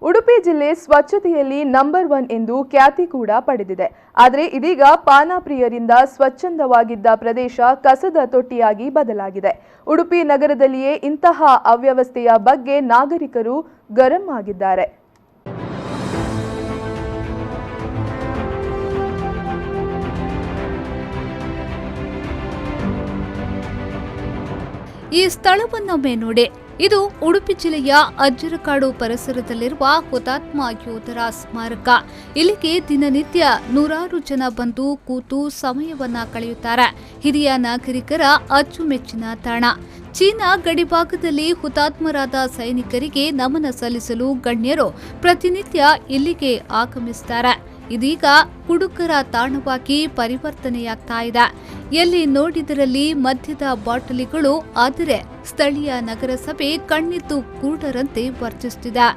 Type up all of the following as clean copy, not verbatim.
ಉಡುಪಿ ಜಿಲ್ಲೆ ಸ್ವಚ್ಛತೆಯಲ್ಲಿ ನಂಬರ್ 1 ಎಂದು ಖ್ಯಾತಿ ಕೂಡ ಪಡೆದಿದೆ. ಆದರೆ ಇದೀಗ ಪಾನಪ್ರಿಯರಿಂದ ಸ್ವಚ್ಛಂದವಾಗಿದ್ದ ಪ್ರದೇಶ ಕಸದ ತೊಟ್ಟಿಯಾಗಿ ಬದಲಾಗಿದೆ. ಉಡುಪಿ ನಗರದಲ್ಲಿಯೇ ಇಂತಹ ಅವ್ಯವಸ್ಥೆಯ ಬಗ್ಗೆ ನಾಗರಿಕರು ಗರಂ ಆಗಿದ್ದಾರೆ. ಈ ಸ್ಥಳವನ್ನೊಮ್ಮೆ ನೋಡಿ. ಇದು ಉಡುಪಿ ಜಿಲ್ಲೆಯ ಅಜ್ಜರಕಾಡು ಪರಿಸರದಲ್ಲಿರುವ ಹುತಾತ್ಮ ಯೋಧರ ಸ್ಮಾರಕ. ಇಲ್ಲಿಗೆ ದಿನನಿತ್ಯ ನೂರಾರು ಜನ ಬಂದು ಕೂತು ಸಮಯವನ್ನ ಕಳೆಯುತ್ತಾರೆ. ಹಿರಿಯ ನಾಗರಿಕರ ಅಚ್ಚುಮೆಚ್ಚಿನ ತಾಣ. ಚೀನಾ ಗಡಿಭಾಗದಲ್ಲಿ ಹುತಾತ್ಮರಾದ ಸೈನಿಕರಿಗೆ ನಮನ ಸಲ್ಲಿಸಲು ಗಣ್ಯರು ಪ್ರತಿನಿತ್ಯ ಇಲ್ಲಿಗೆ ಆಗಮಿಸುತ್ತಾರೆ. ಇದೀಗ ಹುಡುಗರ ತಾಣವಾಗಿ ಪರಿವರ್ತನೆಯಾಗ್ತಾ ಇದೆ. ಎಲ್ಲಿ ನೋಡಿದರಲ್ಲಿ ಮದ್ಯದ ಬಾಟಲಿಗಳು. ಆದರೆ ಸ್ಥಳೀಯ ನಗರಸಭೆ ಕಣ್ಣಿದ್ದು ಕುರುಡರಂತೆ ವರ್ತಿಸುತ್ತಿದೆ.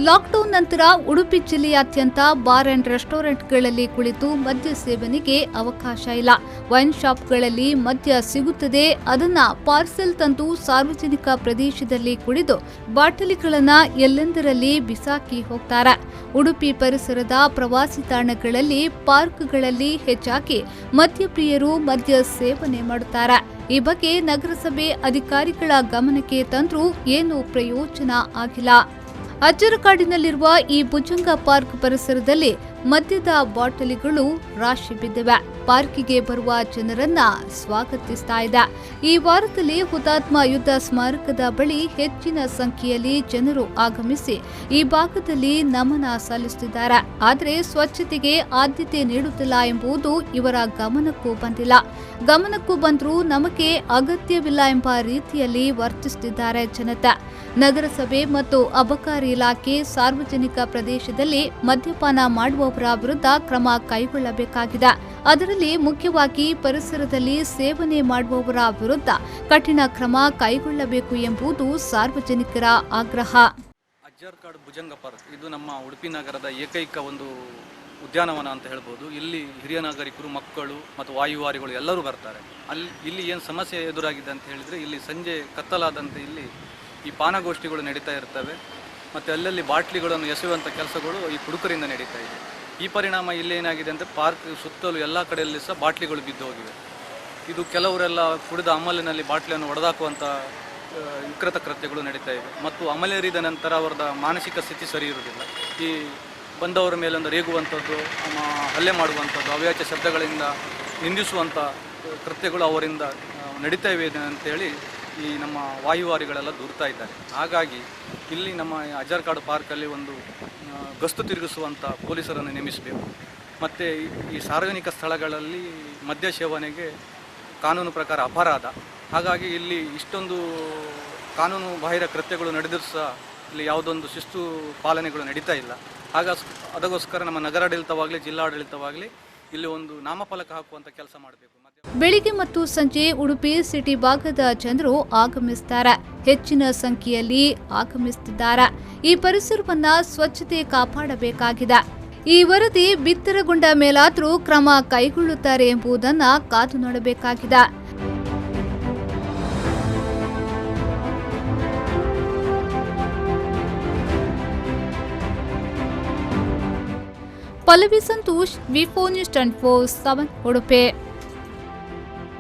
ಲಾಕ್ಡೌನ್ ನಂತರ ಉಡುಪಿ ಜಿಲ್ಲೆಯಾದ್ಯಂತ ಬಾರ್ ಅಂಡ್ ರೆಸ್ಟೋರೆಂಟ್ಗಳಲ್ಲಿ ಕುಳಿತು ಮದ್ಯ ಸೇವನೆಗೆ ಅವಕಾಶ ಇಲ್ಲ. ವೈನ್ ಶಾಪ್ಗಳಲ್ಲಿ ಮದ್ಯ ಸಿಗುತ್ತದೆ. ಅದನ್ನ ಪಾರ್ಸೆಲ್ ತಂದು ಸಾರ್ವಜನಿಕ ಪ್ರದೇಶದಲ್ಲಿ ಕುಡಿದು ಬಾಟಲಿಗಳನ್ನ ಎಲ್ಲೆಂದರಲ್ಲಿ ಬಿಸಾಕಿ ಹೋಗ್ತಾರೆ. ಉಡುಪಿ ಪರಿಸರದ ಪ್ರವಾಸಿ ತಾಣಗಳಲ್ಲಿ, ಪಾರ್ಕ್ಗಳಲ್ಲಿ ಹೆಚ್ಚಾಗಿ ಮದ್ಯಪ್ರಿಯರು ಮದ್ಯ ಸೇವನೆ ಮಾಡುತ್ತಾರೆ. ಈ ಬಗ್ಗೆ ನಗರಸಭೆ ಅಧಿಕಾರಿಗಳ ಗಮನಕ್ಕೆ ತಂದ್ರೂ ಏನೂ ಪ್ರಯೋಜನ ಆಗಿಲ್ಲ. ಅಜ್ಜರಕಾಡಿನಲ್ಲಿರುವ ಈ ಭುಜಂಗ ಪಾರ್ಕ್ ಪರಿಸರದಲ್ಲಿ ಮದ್ಯದ ಬಾಟಲಿಗಳು ರಾಶಿ ಬಿದ್ದಿವೆ. ಪಾರ್ಕಿಗೆ ಬರುವ ಜನರನ್ನ ಸ್ವಾಗತಿಸ್ತಾ ಇದೆ. ಈ ವಾರದಲ್ಲಿ ಹುತಾತ್ಮ ಯುದ್ಧ ಸ್ಮಾರಕದ ಬಳಿ ಹೆಚ್ಚಿನ ಸಂಖ್ಯೆಯಲ್ಲಿ ಜನರು ಆಗಮಿಸಿ ಈ ಭಾಗದಲ್ಲಿ ನಮನ ಸಲ್ಲಿಸುತ್ತಿದ್ದಾರೆ. ಆದರೆ ಸ್ವಚ್ಛತೆಗೆ ಆದ್ಯತೆ ನೀಡುತ್ತಿಲ್ಲ ಎಂಬುದು ಇವರ ಗಮನಕ್ಕೂ ಬಂದಿಲ್ಲ. ಗಮನಕ್ಕೂ ಬಂದರೂ ನಮಗೆ ಅಗತ್ಯವಿಲ್ಲ ಎಂಬ ರೀತಿಯಲ್ಲಿ ವರ್ತಿಸುತ್ತಿದ್ದಾರೆ ಜನತೆ. ನಗರಸಭೆ ಮತ್ತು ಅಬಕಾರಿ ಇಲಾಖೆ ಸಾರ್ವಜನಿಕ ಪ್ರದೇಶದಲ್ಲಿ ಮದ್ಯಪಾನ ಮಾಡುವವರ ವಿರುದ್ಧ ಕ್ರಮ ಕೈಗೊಳ್ಳಬೇಕಾಗಿದೆ. ಅದರಲ್ಲಿ ಮುಖ್ಯವಾಗಿ ಪರಿಸರದಲ್ಲಿ ಸೇವನೆ ಮಾಡುವವರ ವಿರುದ್ಧ ಕಠಿಣ ಕ್ರಮ ಕೈಗೊಳ್ಳಬೇಕು ಎಂಬುದು ಸಾರ್ವಜನಿಕರ ಆಗ್ರಹ. ಅಜ್ಜರಕಾಡು ಭುಜಂಗ ಪಾರ್ಕ್ ಇದು ನಮ್ಮ ಉಡುಪಿ ನಗರದ ಏಕೈಕ ಒಂದು ಉದ್ಯಾನವನ ಅಂತ ಹೇಳ್ಬೋದು. ಇಲ್ಲಿ ಹಿರಿಯ ನಾಗರಿಕರು, ಮಕ್ಕಳು ಮತ್ತು ವಾಯುವಾರಿಗಳು ಎಲ್ಲರೂ ಬರ್ತಾರೆ. ಇಲ್ಲಿ ಏನು ಸಮಸ್ಯೆ ಎದುರಾಗಿದೆ ಅಂತ ಹೇಳಿದರೆ, ಇಲ್ಲಿ ಸಂಜೆ ಕತ್ತಲಾದಂತೆ ಇಲ್ಲಿ ಈ ಪಾನಗೋಷ್ಠಿಗಳು ನಡೀತಾ ಇರ್ತವೆ ಮತ್ತು ಅಲ್ಲಲ್ಲಿ ಬಾಟ್ಲಿಗಳನ್ನು ಎಸೆಯುವಂಥ ಕೆಲಸಗಳು ಈ ಕುಡುಕರಿಂದ ನಡೀತಾ ಇದೆ. ಈ ಪರಿಣಾಮ ಇಲ್ಲಿ ಏನಾಗಿದೆ ಅಂದರೆ, ಪಾರ್ಕ್ ಸುತ್ತಲೂ ಎಲ್ಲ ಕಡೆಯಲ್ಲಿ ಸಹ ಬಾಟ್ಲಿಗಳು ಬಿದ್ದು ಹೋಗಿವೆ. ಇದು ಕೆಲವರೆಲ್ಲ ಕುಡಿದ ಅಮಲಿನಲ್ಲಿ ಬಾಟ್ಲಿಯನ್ನು ಒಡೆದಾಕುವಂಥ ವಿಕೃತ ಕೃತ್ಯಗಳು ನಡೀತಾ ಇವೆ ಮತ್ತು ಅಮಲೇರಿದ ನಂತರ ಅವರದ ಮಾನಸಿಕ ಸ್ಥಿತಿ ಸರಿ ಇರುವುದಿಲ್ಲ. ಈ ಬಂದವರ ಮೇಲೊಂದು ರೇಗುವಂಥದ್ದು, ಹಲ್ಲೆ ಮಾಡುವಂಥದ್ದು, ಅವ್ಯಾಚ್ಯ ಶಬ್ದಗಳಿಂದ ನಿಂದಿಸುವಂಥ ಕೃತ್ಯಗಳು ಅವರಿಂದ ನಡೀತಾ ಇವೆ ಅಂತೇಳಿ ಈ ನಮ್ಮ ವಾಯುವಾರಿಗಳೆಲ್ಲ ದೂರ್ತಾ ಇದ್ದಾರೆ. ಹಾಗಾಗಿ ಇಲ್ಲಿ ನಮ್ಮ ಅಜ್ಜರಕಾಡು ಪಾರ್ಕಲ್ಲಿ ಒಂದು ಗಸ್ತು ತಿರುಗಿಸುವಂಥ ಪೊಲೀಸರನ್ನು ನೇಮಿಸಬೇಕು. ಮತ್ತು ಈ ಸಾರ್ವಜನಿಕ ಸ್ಥಳಗಳಲ್ಲಿ ಮದ್ಯ ಸೇವನೆಗೆ ಕಾನೂನು ಪ್ರಕಾರ ಅಪರಾಧ. ಹಾಗಾಗಿ ಇಲ್ಲಿ ಇಷ್ಟೊಂದು ಕಾನೂನು ಬಾಹಿರ ಕೃತ್ಯಗಳು ನಡೆದರೂ ಸಹ ಇಲ್ಲಿ ಯಾವುದೊಂದು ಶಿಸ್ತು ಪಾಲನೆಗಳು ನಡೀತಾ ಇಲ್ಲ. ಅದಕ್ಕೋಸ್ಕರ ನಮ್ಮ ನಗರಾಡಳಿತವಾಗಲಿ ಜಿಲ್ಲಾಡಳಿತವಾಗಲಿ ಇಲ್ಲಿ ಒಂದು ನಾಮಫಲಕ ಹಾಕುವಂಥ ಕೆಲಸ ಮಾಡಬೇಕು. ಬೆಳಿಗ್ಗೆ ಮತ್ತು ಸಂಜೆ ಉಡುಪಿ ಸಿಟಿ ಭಾಗದ ಜನರು ಆಗಮಿಸುತ್ತಾರೆ. ಹೆಚ್ಚಿನ ಸಂಖ್ಯೆಯಲ್ಲಿ ಆಗಮಿಸುತ್ತಿದ್ದಾರೆ. ಈ ಪರಿಸರವನ್ನ ಸ್ವಚ್ಛತೆ ಕಾಪಾಡಬೇಕಾಗಿದೆ. ಈ ವರದಿ ಬಿತ್ತರಗೊಂಡ ಮೇಲಾದರೂ ಕ್ರಮ ಕೈಗೊಳ್ಳುತ್ತಾರೆ ಎಂಬುದನ್ನು ಕಾದು ನೋಡಬೇಕಾಗಿದೆ. ಪಲ್ಲವಿ ಸಂತೋಷ್, ವಿ4 ನ್ಯೂಸ್ 24/7 ಉಡುಪಿ.